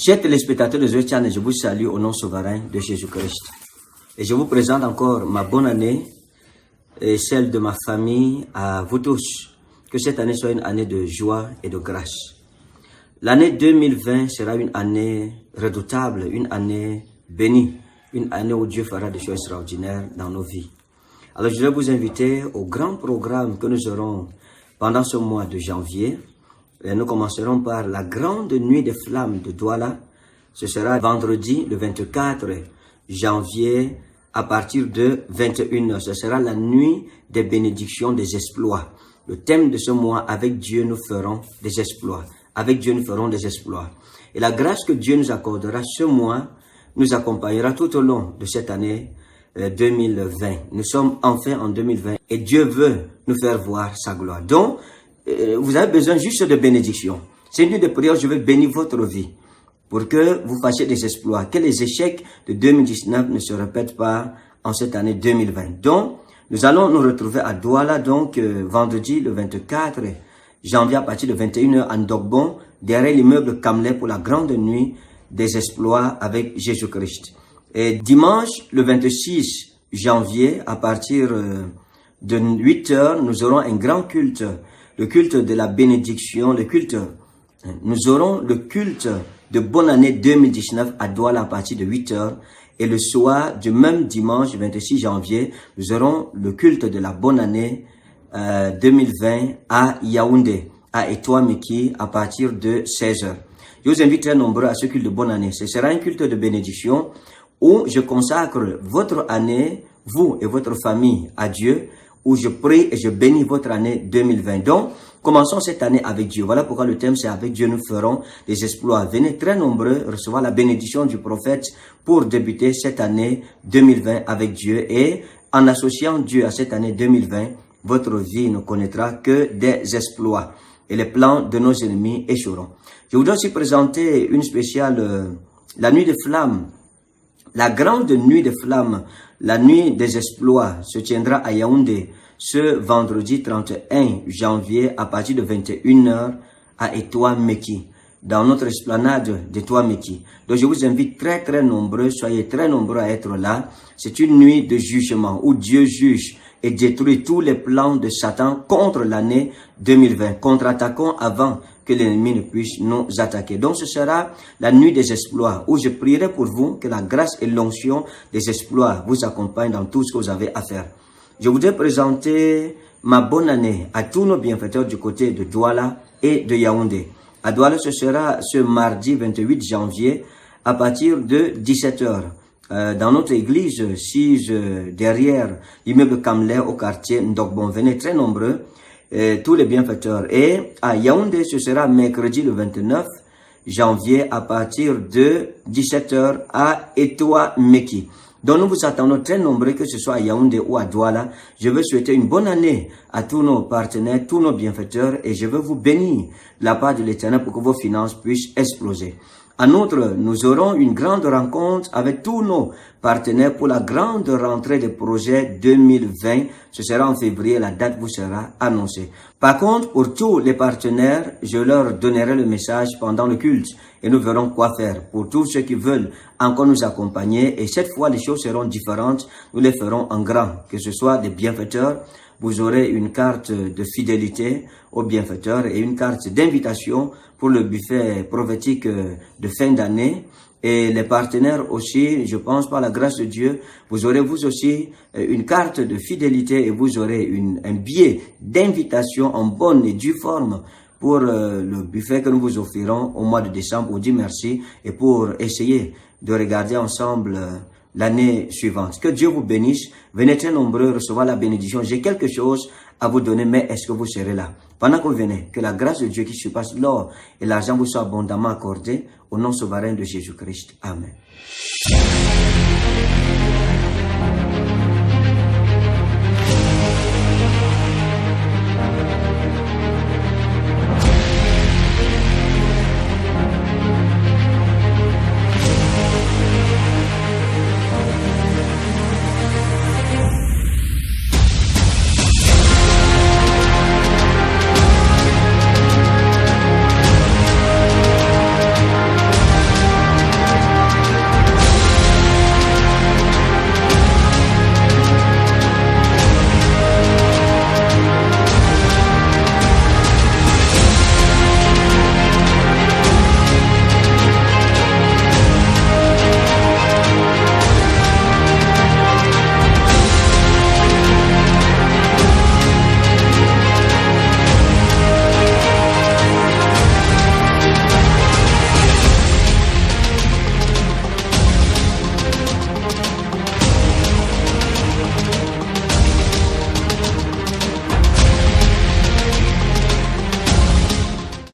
Chers téléspectateurs de The Channel, je vous salue au nom souverain de Jésus-Christ. Et je vous présente encore ma bonne année et celle de ma famille à vous tous. Que cette année soit une année de joie et de grâce. L'année 2020 sera une année redoutable, une année bénie, une année où Dieu fera des choses extraordinaires dans nos vies. Alors je vais vous inviter au grand programme que nous aurons pendant ce mois de janvier. Et nous commencerons par la grande nuit des flammes de Douala. Ce sera vendredi le 24 janvier à partir de 21h. Ce sera la nuit des bénédictions, des exploits. Le thème de ce mois, avec Dieu nous ferons des exploits. Avec Dieu nous ferons des exploits. Et la grâce que Dieu nous accordera ce mois nous accompagnera tout au long de cette année 2020. Nous sommes enfin en 2020 et Dieu veut nous faire voir sa gloire. Donc, vous avez besoin juste de bénédiction. C'est une nuit de prière, je veux bénir votre vie pour que vous fassiez des exploits, que les échecs de 2019 ne se répètent pas en cette année 2020. Donc, nous allons nous retrouver à Douala, donc vendredi le 24 janvier à partir de 21h en Dogbon, derrière l'immeuble Kamlé pour la grande nuit des exploits avec Jésus-Christ. Et dimanche le 26 janvier à partir de 8h, nous aurons un grand culte. Le culte de la bénédiction, nous aurons le culte de bonne année 2019 à Douala à partir de 8h. Et le soir du même dimanche, 26 janvier, nous aurons le culte de la bonne année 2020 à Yaoundé, à Etoile-Meki, à partir de 16h. Je vous invite très nombreux à ce culte de bonne année. Ce sera un culte de bénédiction où je consacre votre année, vous et votre famille, à Dieu, où je prie et je bénis votre année 2020. Donc, commençons cette année avec Dieu. Voilà pourquoi le thème c'est avec Dieu nous ferons des exploits. Venez très nombreux recevoir la bénédiction du prophète pour débuter cette année 2020 avec Dieu. Et en associant Dieu à cette année 2020, votre vie ne connaîtra que des exploits. Et les plans de nos ennemis échoueront. Je voudrais aussi présenter une spéciale, la nuit des flammes. La grande nuit des flammes, la nuit des exploits, se tiendra à Yaoundé ce vendredi 31 janvier à partir de 21h à Etoile-Meki, dans notre esplanade d'Etoile-Meki. Donc je vous invite très nombreux, soyez très nombreux à être là. C'est une nuit de jugement où Dieu juge et détruit tous les plans de Satan contre l'année 2020. Contre-attaquons avant que l'ennemi ne puisse nous attaquer. Donc ce sera la nuit des exploits où je prierai pour vous que la grâce et l'onction des exploits vous accompagnent dans tout ce que vous avez à faire. Je voudrais présenter ma bonne année à tous nos bienfaiteurs du côté de Douala et de Yaoundé. À Douala, ce sera ce mardi 28 janvier à partir de 17h. Dans notre église, derrière l'immeuble Kamlé au quartier Ndogbon. Venez très nombreux, tous les bienfaiteurs. Et à Yaoundé, ce sera mercredi le 29 janvier à partir de 17h à Etoile-Meki. Donc nous vous attendons très nombreux, que ce soit à Yaoundé ou à Douala. Je veux souhaiter une bonne année à tous nos partenaires, tous nos bienfaiteurs, et je veux vous bénir de la part de l'Éternel pour que vos finances puissent exploser. En outre, nous aurons une grande rencontre avec tous nos partenaires pour la grande rentrée des projets 2020. Ce sera en février, la date vous sera annoncée. Par contre, pour tous les partenaires, je leur donnerai le message pendant le culte et nous verrons quoi faire. Pour tous ceux qui veulent encore nous accompagner, et cette fois les choses seront différentes, nous les ferons en grand, que ce soit des bienfaiteurs. Vous aurez une carte de fidélité aux bienfaiteurs et une carte d'invitation pour le buffet prophétique de fin d'année. Et les partenaires aussi, je pense par la grâce de Dieu, vous aurez vous aussi une carte de fidélité et vous aurez un billet d'invitation en bonne et due forme pour le buffet que nous vous offrirons au mois de décembre. On dit merci et pour essayer de regarder ensemble l'année suivante. Que Dieu vous bénisse. Venez très nombreux recevoir la bénédiction. J'ai quelque chose à vous donner, mais est-ce que vous serez là? Pendant que vous venez, que la grâce de Dieu qui surpasse l'or et l'argent vous soit abondamment accordée au nom souverain de Jésus-Christ. Amen.